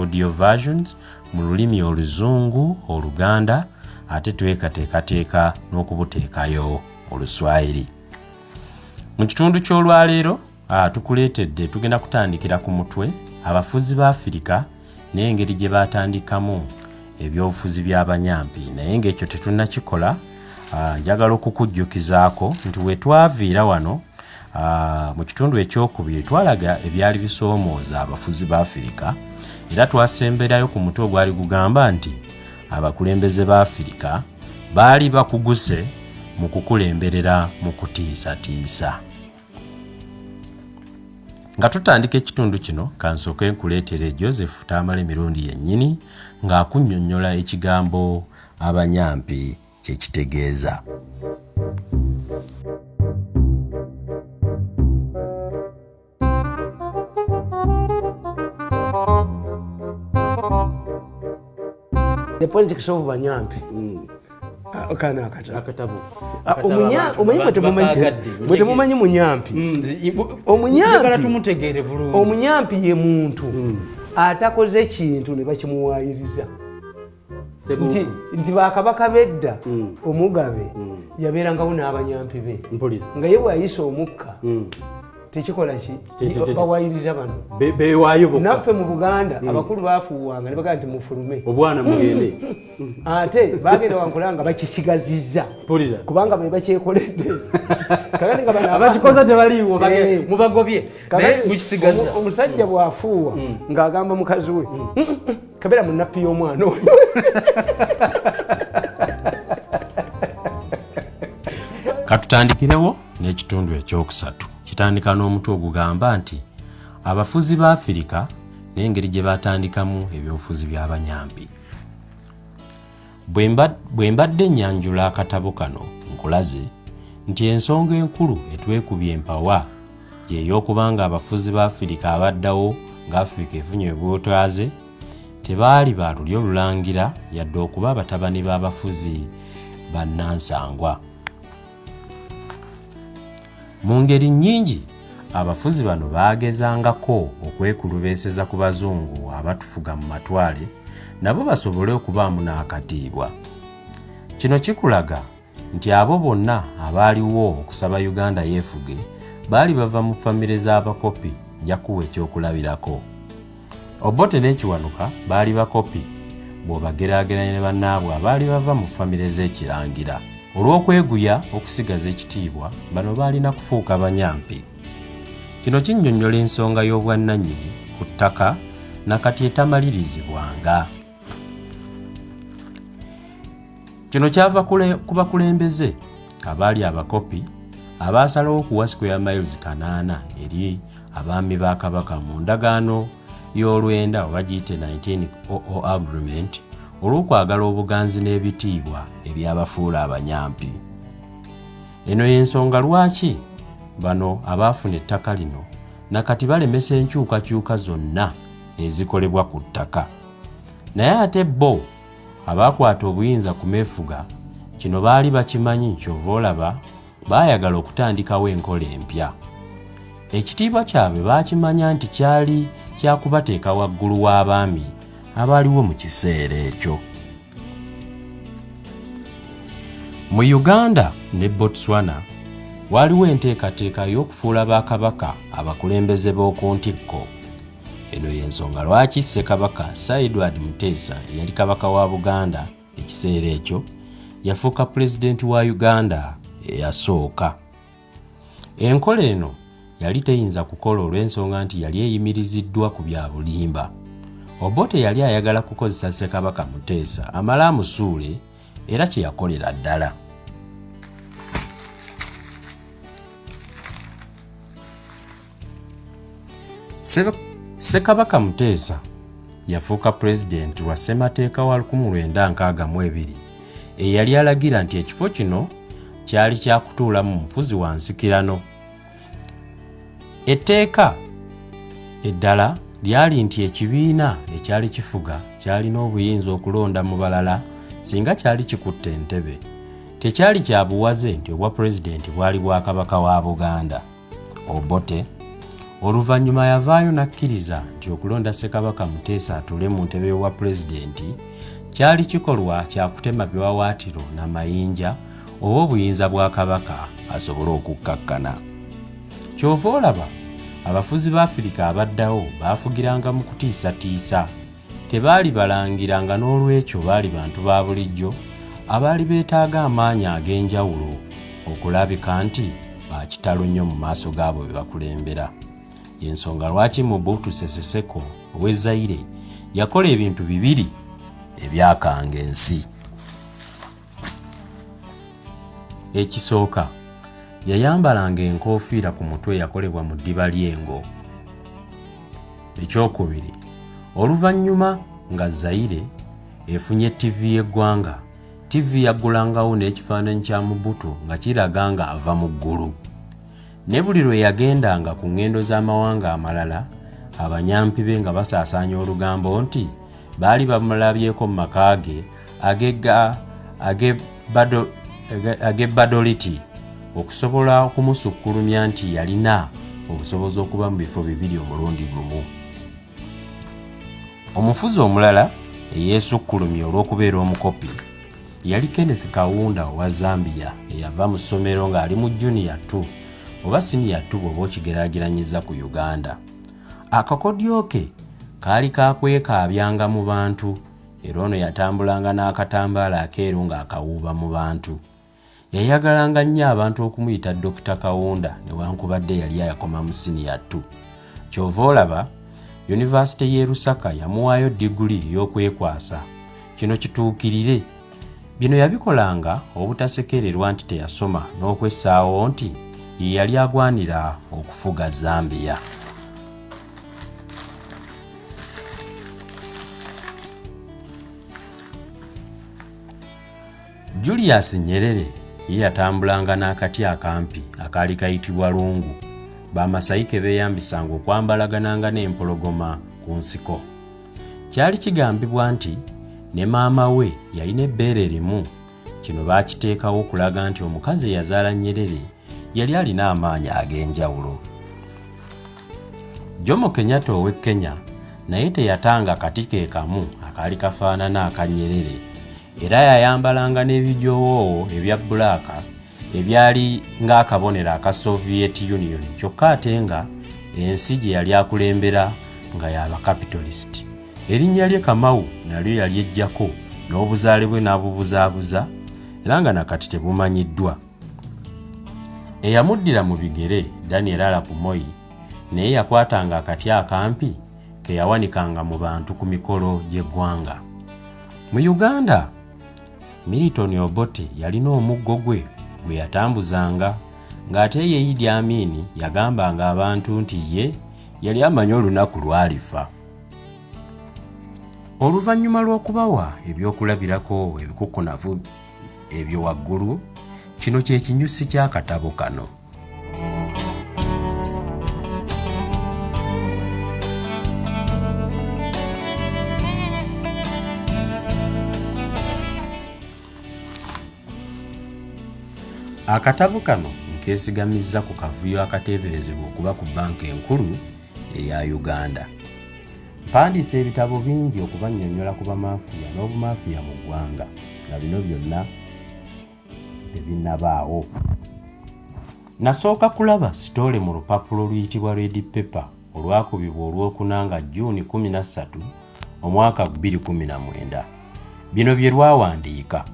audio versions mu lulimi Oluzungu, Oluganda ate twekateekateeka n'okubuteekayo Oluswayiri. Mu kitundu ky'olwaleero tukuleetedde tugenda kutandikira ku mutwe abafuzi ba Afirika n'engeri gye baatandikamu ebyobufuzi by'Abanyampi. Naye ng'ekyo tetunnakikola, njagala okukujjukizaako nti we twaviira wano mu kitundu ekyokubiri twalaga ebyali bisoomooza abafuzi ba Afirika, era twasemberayo ku mutwe ogwali gugamba nti abakulembeze ba Afirika baali bakuguse mu kukulemberera mu kutiisatiisa. Nga tutandika ekitundu kino kansooke nkuleetere Joseph Tamale Mirundi yennyini ng'akunnyonnyola ekigambo Abanyampi kye kitegeeza. The politics of Abanyampi. Kana akatabo. Mutemumanyi munyampi. Omunyampi ye muntu atakoze ekintu ne bakimuwaayiriza. Nti bakabaka bedda omugabe yabeerangawo n'abanyampi be. Nga ye bw'ayisa omukka tekikola ki bawaayiriza bano bewaayo naffe mu Buganda abakulu baafuuwanga ne bagamba nti mufulume obwana mugende ate bagenda wankulanga bakisigazizza kubanga be bakyekoledde kakati nga bano abakikoza tebaliiwo mubagobye naye mukisigaza. Omusajja bw'afuuwa ng'agamba mukazi we kabeera mu nappi y'omwana oyo. Katutandikirewo n'ekitundu ekyokusatu. Kitandika n'omutwe ogugamba nti abafuzi ba Afirika n'engeri gye baatandikamu ebyobufuzi by'Abanyampi. Bwe mbadde nnyanjula akatabo kano nkulaze nti ensonga enkulu etwekubye empawa y'ey'okubanga abafuzi ba Afirika abaddawo nga Afirika efunye obwetwaze tebaali ba lulyo lulangira yadde okuba abatabani b'abafuzi bannansangwa. Mu ngeri nnyingi abafuzi bano baagezangako okwekulubeeseza ku bazungu abatufuga mu matwale nabo basobole okubaamu n'akatiibwa. Kino kikulaga nti abo bonna abaaliwo okusaba Uganda yeefuge baali bava mu famire z'abakopi. Njakuwa ekyokulabirako. Obote n'Ekiwanuka baali bakopi bw'obageraageranya ne bannaabwe abaali bava mu famire z'Ekirangira. Olw'okweguya okusigaza ekitiibwa bano baalina kufuuka Abanyampi. Kino kinnyonnyola ensonga y'obwannannyini ku ttaka nakati etamalirizibwanga. Kino kyava ku bakulembeze abaali abakopi abaasalawo okuwa sikweya miles 8 eri abaami ba Kabaka mu ndagaano y'olwenda oba giyite 1900 agreement olw'okwagala obuganzi n'ebitiibwa ebyabafuula Abanyampi. Eno y'ensonga lwaki bano abaafuna ettaka lino nakati balemesa enkyukakyuka zonna ezikolebwa ku ttaka. Naye ate bo abaakwata obuyinza ku meefuga kino baali bakimanyi kyova olaba baayagala okutandikawo enkola empya. Ekitiibwa kyabwe baakimanya nti kyali kyakubateeka waggulu w'abaami abaaliwo mu kiseera ekyo. Mu Uganda ne Botswana waliwo enteekateeka y'okufuula bakabaka abakulembeze b'oku ntikko. Eno y'ensonga lwaki Ssekabaka Sir Edward Muteesa eyali kabaka wa Buganda ekiseera ekyo yafuuka pulezidenti wa Uganda eyasooka. Enkola eno yali teyinza kukola olw'ensonga nti yali eyimiriziddwa ku bya bulimba. Obote yali ayagala kukozesa Ssekabaka Muteesa amale amusuule era kye yakolera ddala. Ssekabaka Muteesa yafuuka pulezidenti lwa ssemateeka wa 1962 eyali alagira nti ekifo kino kyali kyakutuulamu mufuzi wa nsikirano. Etteeka eddala lyali nti ekibiina ekyali kifuga kyalina obuyinza okulonda mu balala singa kyali kikutte entebe. Tekyali kya buwaze nti obwa pulezidenti bwali bwa kabaka wa Buganda. Obote Oluvannyuma yavaayo n'akkiriza nti okulonda Ssekabaka Muteesa atuule mu ntebe wa pulezidenti kyali kikolwa kya kutema biwawaatiro n'amayinja oba obuyinza bwa Kabaka asobole okukkakkana. Kyova olaba abafuzi ba Afirika abaddawo baafugiranga mu kutiisatiisa, tebaali balangiranga n'olwekyo baali bantu ba bulijjo abaali beetaaga amaanyi ag'enjawulo okulabika nti bakitalo nnyo mu maaso gaabo be bakulembera. Y'ensonga lwaki Mobutu Sese Seko ow'e Zaire yakola ebintu bibiri ebyakanga ensi. Ekisooka, yayambalanga enkoofiira ku mutwe eyakolebwa mu ddiba ly'engo. Ekyokubiri, oluvannyuma nga Zaire efunye TV y'eggwanga, TV yaggulangawo n'ekifaananyi kya Mobutu nga kiraga nga ava mu ggulu. Ne buli lwe yagendanga ku ngendo z'amawanga amalala, abanyampi be nga basaasaanya olugambo nti baali bamulabyeko mu maka ge ag'ebbadoliti okusobola okumusukkulumya nti yalina obusobozi okuba mu bifo bibiri omulundi gumu. Omufuzi omulala eyeesukkulumya olw'okubeera omukopi yali Kenneth Kaunda owa Zambia eyava mu ssomero ng'ali mu junior 2 oba senior 2 bw'oba okigeraageranyiza ku Uganda. Akakodyo ke kaali kakwekaabyanga mu bantu era ono yatambulanga n'akatambaala akeeru ng'akawuuba mu bantu. Yayagalanga nnyo abantu okumuyita Dr. Kaunda newankubadde yali ayakoma mu senior 2. Kyova olaba Yunivasite y'e Lusaka yamuwaayo diguli ey'okwekwasa. Kino kituukirire. Bino yabikolanga obutasekererwa nti teyasoma n'okwessaawo nti ye yali agwanira okufuga Zambia. Julius Nyerere ye yatambulanga n'akati akampi akaali kayitibwa lungu. Bamasayike beeyambisanga okwambalagananga n'empologoma ku nsiko. Kyali kigambibwa nti ne maama we yalina ebbeere limu. Kino baakiteekawo okulaga nti omukazi eyazaala Nyerere yali alina amaanyi ag'enjawulo. Jomo Kenyatta ow'e Kenya naye teyatanga kati ke kamu akaali kafaanana aka Nyerere, era yayambalanga n'ebijowoowo ebya bbulaaka ebyali ng'akabonero aka Soviet Union, kyokka ate nga ensi gye yali akulembera nga y'abakapitalisiti. Erinnya lye Kamau nalyo yali ejjako n'obuzaale bwe n'abubuzaabuza era nga nakati tebumanyiddwa. Eyamuddira mu bigere Daniel Arap Moi naye yakwatanga akati akampi ke yawanikanga mu bantu ku mikolo gy'eggwanga. Mu Uganda, Milton Obote yalina omuggo gwe yatambuzanga ng'ate ye Idi Amin yagambanga abantu nti ye yali amanyi olunaku lwalifa. Oluvannyuma lw'okubawa ebyokulabirako ebikukunavu ebyo waggulu, kino kye kinyusi ky'akatabo kano. Akatabo kano nkeesigamizza ku kavuyo akateeberezebwa okuba ku banka enkulu eya Uganda. Mpandiise ebitabo bingi okubannyonnyola ku bamafiya n'obumafiya mu ggwanga, nga bino byonna tebinnabaawo. Nasooka kulaba sitoole mu lupapula oluyitibwa Red Paper olwakubibwa olw'okunanga June 13 omwaka 2019. Bino bye lwawandiika.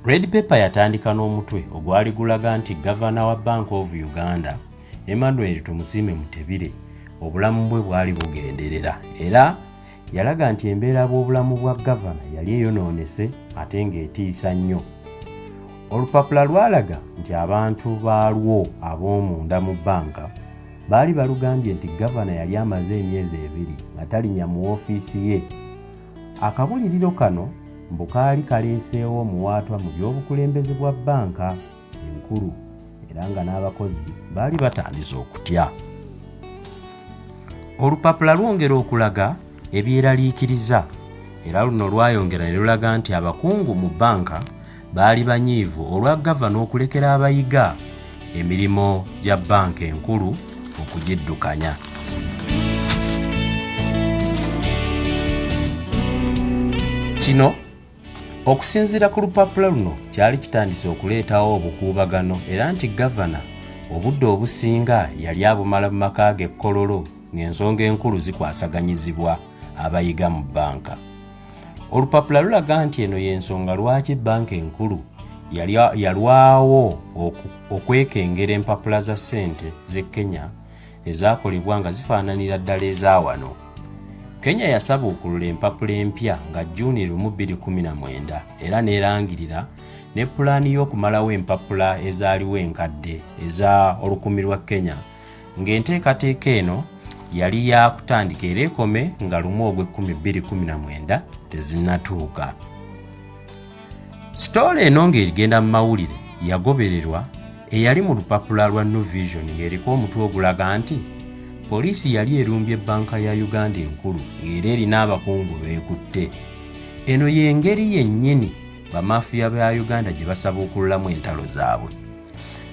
Red Paper yatandika n'omutwe ogwali gulaga nti Gavana wa Bank of Uganda Emmanuel Tumusiime Mutebire obulamu bwe bwali bugenderera, era yalaga nti embeera bw'obulamu bwa gavana yali eyonoonese ate ng'etiisa nnyo. Olupapula lwalaga nti abantu baalwo ab'omunda mu banka baali balugambye nti gavana yali amaze emyezi 2 nga talinnya mu woofiisi ye. Akabuliriro kano mbu kaali kaleeseewo omuwaatwa mu by'obukulembeze bwa banka enkulu era nga n'abakozi baali batandise okutya. Olupapula lwongera okulaga ebyeraliikiriza era luno lwayongera ne lulaga nti abakungu mu banka baali banyiivu olwa gavana okulekera abayiga emirimu gya banka enkulu okugiddukanya. Kino okusinziira ku lupapula luno kyali kitandise okuleetawo obukuubagano era nti gavana obudde obusinga yali abumala mu maka ge Kololo ng'ensonga enkulu zikwasaganyizibwa abayiga mu bbanka. Olupapula lulaga nti eno y'ensonga lwaki bbanka enkulu yalwawo okwekengera empapula za ssente z'e Kenya ezaakolebwa nga zifaananira ddala eza wano. Kenya yasabuukulula empapula empya nga Juni 2019 era n'erangirira ne pulaani y'okumalawo empapula ezaaliwo enkadde eza olukumi lwa Kenya ng'enteekateeka eno yali yakutandika era ekome nga 1/10/2019 tezinnatuuka. Sitoole eno ng'erigenda mu mawulire yagobererwa eyali mu lupapula lwa New Vision ng'eriko omutwe ogulaga nti poliisi yali erumbye ebbanka ya Uganda enkulu ng'era erina abakungu beekutte. Eno y'engeri yennyini bamafiya ba Uganda gye basabuukululamu entalo zaabwe.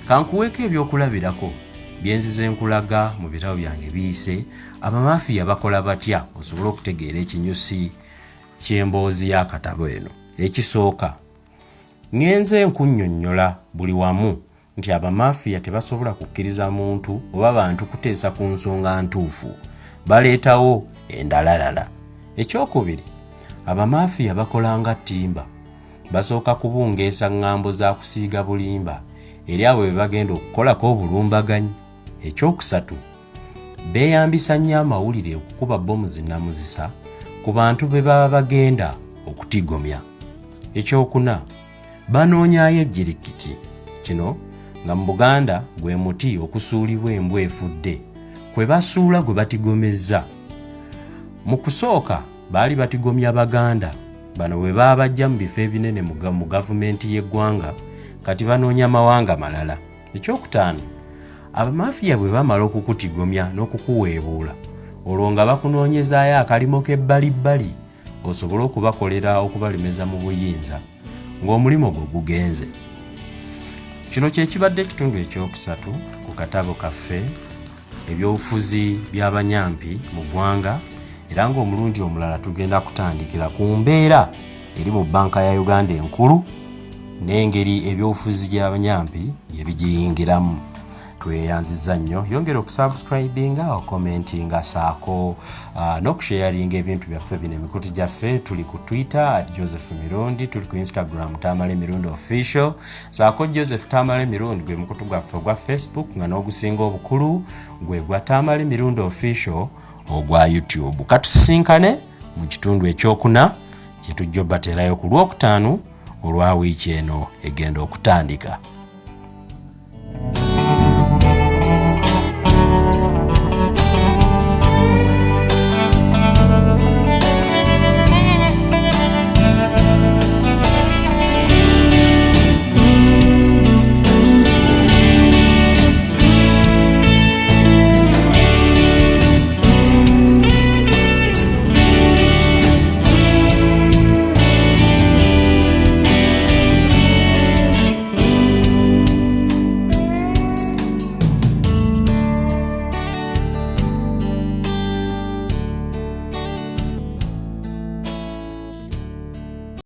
Kankuweeko ebyokulabirako byenzize nkulaga mu bitabo byange biyise abamafiya bakola batya osobola okutegeera ekinyusi ky'emboozi y'akatabo eno. Ekisooka, ngenze nkunnyonnyola buli wamu nti abamafiya tebasobola kukkiriza muntu oba bantu kuteesa ku nsonga ntuufu, baleetawo endalalala. Ekyokubiri, abamafiya bakola nga ttimba, basooka kubungeesa ŋŋambo za kusiiga bulimba eri abo be bagenda okukolako obulumbaganyi. Ekyokusatu, beeyambisa nnyo amawulire okukuba bbomu zinnamuzisa ku bantu be baba bagenda okutigomya. Ekyokuna, banoonyaayo ejjirikiti. Kino nga mu Buganda gwe muti okusuulibwa embwa efudde kwe basuula gwe batigomezza. Mu kusooka baali batigomya Baganda, bano bwe baba bajja mu bifo ebinene mu gavumenti y'eggwanga, kati banoonya mawanga malala. Ekyokutaano, abamafiya bwe bamala okukutigomya n'okukuweebuula, olwo nga bakunoonyezaayo akalimo k'ebbalibbali osobole okubakolera okubalemeza mu buyinza ng'omulimu gwo gugenze. Kino kye kibadde ekitundu ekyokusatu ku katabo kaffe ebyobufuzi by'Abanyampi mu ggwanga, era ng'omulundi omulala tugenda kutandikira ku mbeera eri mu bbanka ya Uganda enkulu n'engeri ebyobufuzi by'Abanyampi bye bigiyingiramu. Tweyanziza nnyo, yongera okusubscribinga, okomentinga, saako n'okusharinga ebintu byaffe bino emikutu gyaffe. Tuli ku Twitter @Joseph Mirundi, tuli ku Instagram Tamale Mirundi Official, saako Joseph Tamale Mirundi gwe mukutu gwaffe gwa Facebook nga n'ogusinga obukulu gwe gwa Tamale Mirundi Official ogwa YouTube. Katusisinkane mu kitundu ekyokuna kye tujja obbateerayo ku Lwokutaano olwa wiiki eno egenda okutandika.